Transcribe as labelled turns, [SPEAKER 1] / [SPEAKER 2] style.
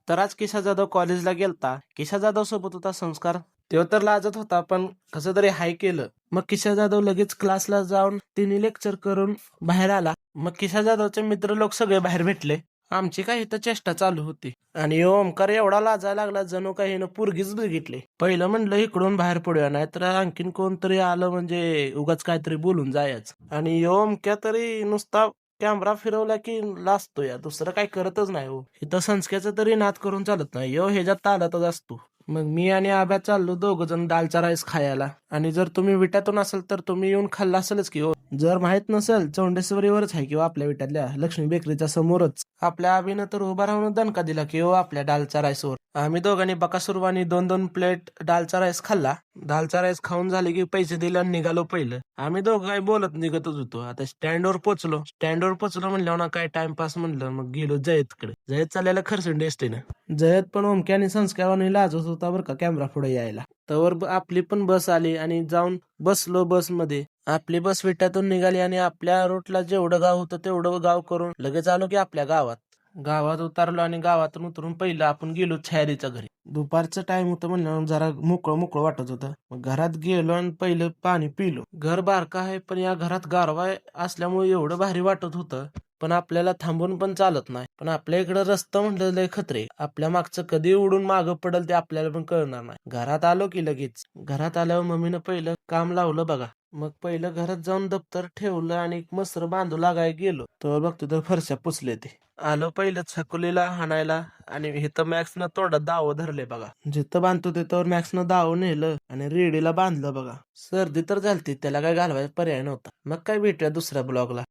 [SPEAKER 1] तर आज किशा जाधव कॉलेजला गेलता. किशा जाधव सोबत होता संस्कार. तो तर लाजत होता, पण कसं तरी हाय केलं. मग किशा जाधव लगेच क्लासला जाऊन तिन्ही लेक्चर करून बाहेर आला. मग किशा जाधवचे मित्र लोक सगळे बाहेर भेटले. आमची काही इथं चेष्टा चालू होती आणि ओमकार एवढा लाजायला लागला जणू काही हिनं पोरगीच बघितली. पहिलं म्हणलं इकडून बाहेर पडूया, नाही तर आणखीन कोणतरी आलं म्हणजे उगाच काहीतरी बोलून जायचं. आणि ओमक्या तरी नुसता कॅमेरा फिरवला की लाजतो या, दुसरं काही करतच नाही हो. इथं संस्क्याचं तरी नाद करून चालत नाही यो, ह्याच्यात तालातच असतो. मग मी आणि आब्या चाललो दोघ जण दालचा राईस खायला. आणि जर तुम्ही विट्यातून असाल तर तुम्ही येऊन खाल्ला असेलच की हो. जर माहित नसेल चौंडेश्वरीवरच आहे किंवा आपल्या विट्यातल्या लक्ष्मी बेकरीच्या समोरच. आपल्या आबीनं तर उभा राहून दणका दिला की हो आपल्या डालचा राईसवर. आम्ही दोघांनी बकासुरवानी 2-2 प्लेट डालचा राईस खाल्ला. दालचा राईस खाऊन झाले की पैसे दिले आणि निघालो. पहिलं आम्ही दोघं काही बोलत निघतच होतो. आता स्टँडवर पोचलो म्हणल्यावर ना काय टाइमपास म्हणलं, मग गेलो जयतकडे. जयत चाललेला खरसंडी एसटीनं. जयत पण ओमक्या आणि संस्काराने लाजत होता बरं का कॅमेरा पुढे यायला. तवर आपली पण बस आली आणि जाऊन बसलो बसमध्ये. आपली बस विट्यातून निघाली आणि आपल्या रूटला जेवढं गाव होतं तेवढं गाव करून लगेच आलो की आपल्या गावात. गावात उतरलो आणि गावातून उतरून पहिलं आपण गेलो छायरीच्या घरी. दुपारचं टाइम होतं म्हणलं जरा मोकळं मोकळं वाटत होतं. मग घरात गेलो आणि पहिलं पाणी पिलो. घर बारकं आहे पण या घरात गारवा असल्यामुळे एवढं भारी वाटत होतं. पण आपल्याला थांबून पण चालत नाही. पण आपल्या इकडं रस्ता म्हटलं लय खतरे. आपल्या मागचं कधी उडून मागं पडल ते आपल्याला पण कळणार नाही. घरात आलो की लगेच घरात आल्यावर मम्मीनं पहिलं काम लावलं बघा. मग पहिलं घरात जाऊन दप्तर ठेवलं आणि मसर बांधू लागाय गेलो तर बघतो तर फरशा पुसले ते. आलो पहिलं छकुलीला हाणायला आणि इथं मॅक्सनं तोंडात दाव धरले बघा. जिथं बांधतो तिथं मॅक्सनं दाव नेलं आणि रेडीला बांधलं बघा. सर्दी तर झालती, त्याला काय घालवायचा पर्याय नव्हता. मग काय भेटूया दुसऱ्या ब्लॉगला.